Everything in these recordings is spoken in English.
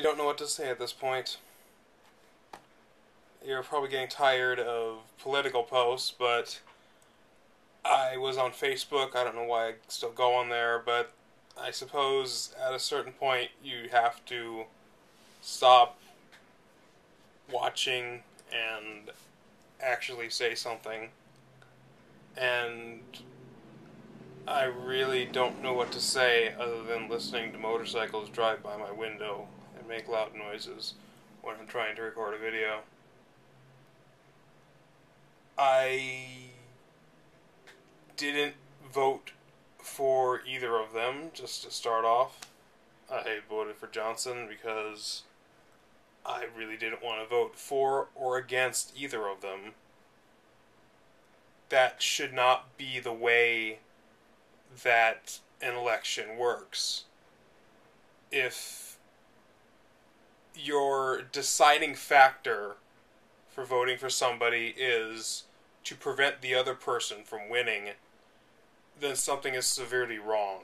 don't know what to say at this point. You're probably getting tired of political posts, but I was on Facebook. I don't know why I still go on there, but I suppose at a certain point you have to stop watching and actually say something. And I really don't know what to say other than listening to motorcycles drive by my window and make loud noises when I'm trying to record a video. I didn't vote for either of them, just to start off. I voted for Johnson because I really didn't want to vote for or against either of them. That should not be the way that an election works. If your deciding factor for voting for somebody is to prevent the other person from winning, then something is severely wrong.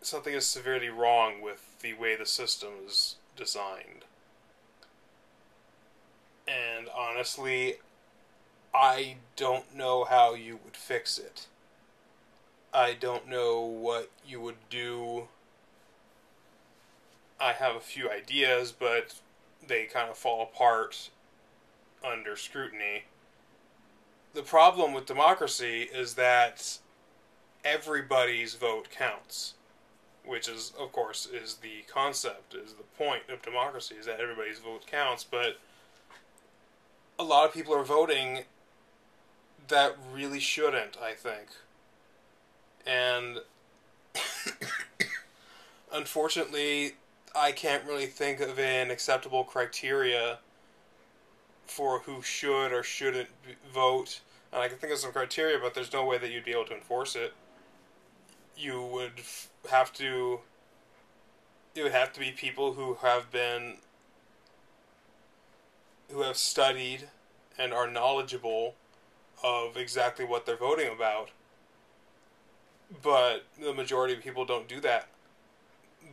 Something is severely wrong with the way the system is designed. And honestly, I don't know how you would fix it. I don't know what you would do. I have a few ideas, but they kind of fall apart under scrutiny. The problem with democracy is that everybody's vote counts, which is, of course, is the concept, is the point of democracy, is that everybody's vote counts, but a lot of people are voting that really shouldn't, I think. And unfortunately, I can't really think of an acceptable criteria for who should or shouldn't vote. And I can think of some criteria, but there's no way that you'd be able to enforce it. You would have to... It would have to be people who have studied and are knowledgeable of exactly what they're voting about. But the majority of people don't do that.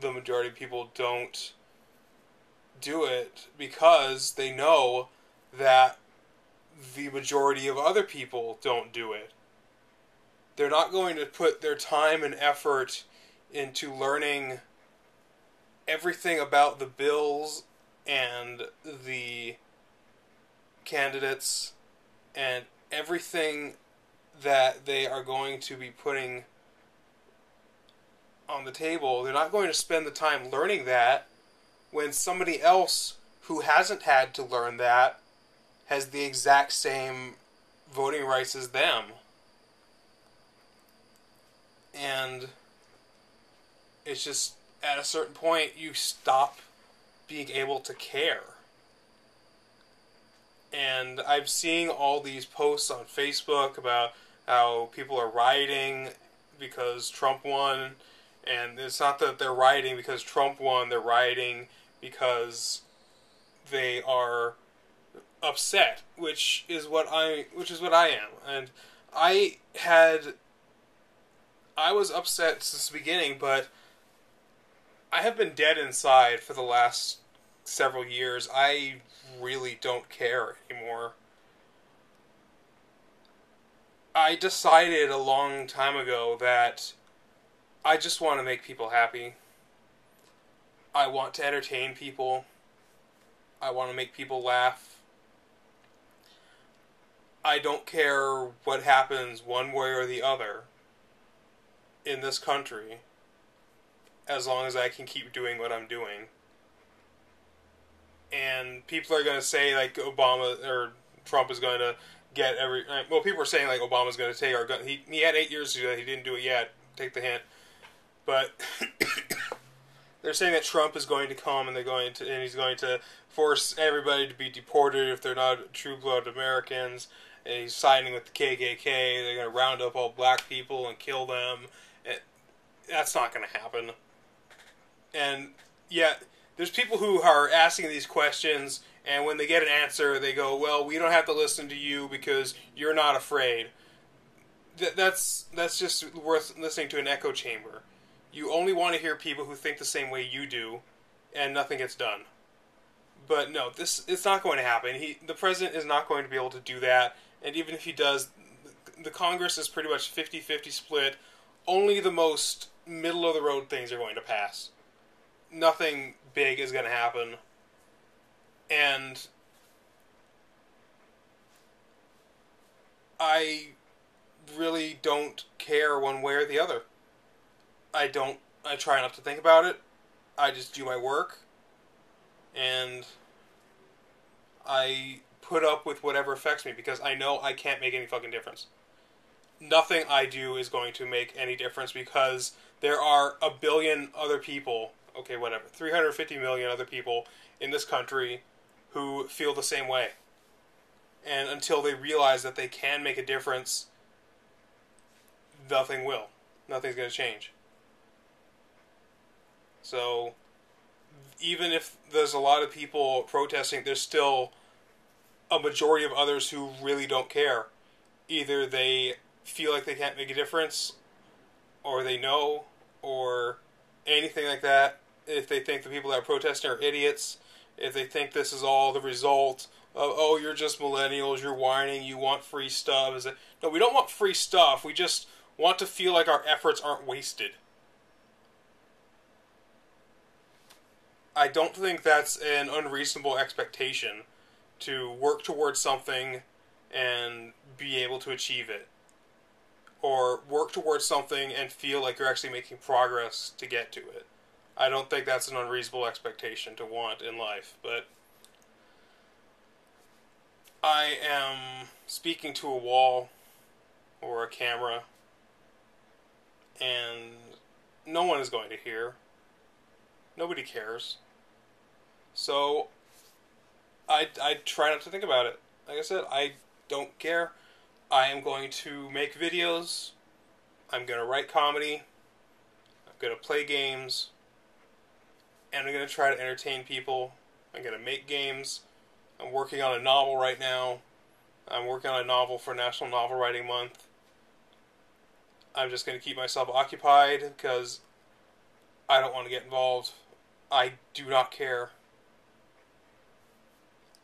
The majority of people don't do it because they know that the majority of other people don't do it. They're not going to put their time and effort into learning everything about the bills and the candidates and everything that they are going to be putting on the table. They're not going to spend the time learning that when somebody else who hasn't had to learn that has the exact same voting rights as them. And it's just, at a certain point, you stop being able to care. And I'm seeing all these posts on Facebook about how people are rioting because Trump won. And it's not that they're rioting because Trump won, they're rioting because they are upset, which is what I am. And I was upset since the beginning, but I have been dead inside for the last several years. I really don't care anymore. I decided a long time ago that I just want to make people happy. I want to entertain people. I want to make people laugh. I don't care what happens one way or the other in this country, as long as I can keep doing what I'm doing. And people are going to say, like, Obama or Trump is going to get every... Well, people are saying, like, Obama's going to take our gun. He had 8 years to do that. He didn't do it yet. Take the hint. But they're saying that Trump is going to come and he's going to force everybody to be deported if they're not true-blood Americans. And he's siding with the KKK. They're going to round up all black people and kill them. And that's not going to happen. And yet, there's people who are asking these questions, and when they get an answer, they go, well, we don't have to listen to you because you're not afraid. That's just worth listening to an echo chamber. You only want to hear people who think the same way you do, and nothing gets done. But no, it's not going to happen. The president is not going to be able to do that, and even if he does, the Congress is pretty much 50-50 split. Only the most middle-of-the-road things are going to pass. Nothing big is going to happen. And I really don't care one way or the other. I try not to think about it. I just do my work. And I put up with whatever affects me because I know I can't make any fucking difference. Nothing I do is going to make any difference because there are a billion other people, okay, whatever, 350 million other people in this country who feel the same way. And until they realize that they can make a difference, nothing will. Nothing's going to change. So, even if there's a lot of people protesting, there's still a majority of others who really don't care. Either they feel like they can't make a difference, or they know, or anything like that. If they think the people that are protesting are idiots, if they think this is all the result of, oh, you're just millennials, you're whining, you want free stuff. No, we don't want free stuff. We just want to feel like our efforts aren't wasted. I don't think that's an unreasonable expectation to work towards something and be able to achieve it. Or work towards something and feel like you're actually making progress to get to it. I don't think that's an unreasonable expectation to want in life, but I am speaking to a wall or a camera, and no one is going to hear. Nobody cares. So I try not to think about it. Like I said, I don't care. I am going to make videos. I'm going to write comedy. I'm going to play games. And I'm going to try to entertain people. I'm going to make games. I'm working on a novel right now. I'm working on a novel for National Novel Writing Month. I'm just going to keep myself occupied because I don't want to get involved. I do not care.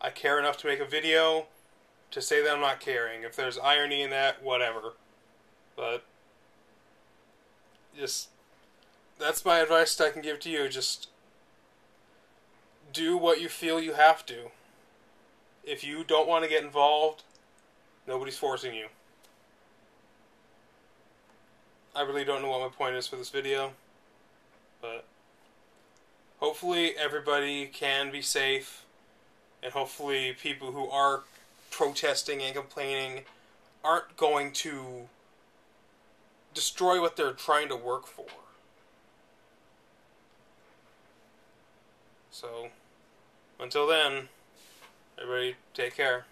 I care enough to make a video to say that I'm not caring. If there's irony in that, whatever. But just, that's my advice I can give to you. Just do what you feel you have to. If you don't want to get involved, nobody's forcing you. I really don't know what my point is for this video, but hopefully everybody can be safe, and hopefully people who are protesting and complaining aren't going to destroy what they're trying to work for. So, until then, everybody take care.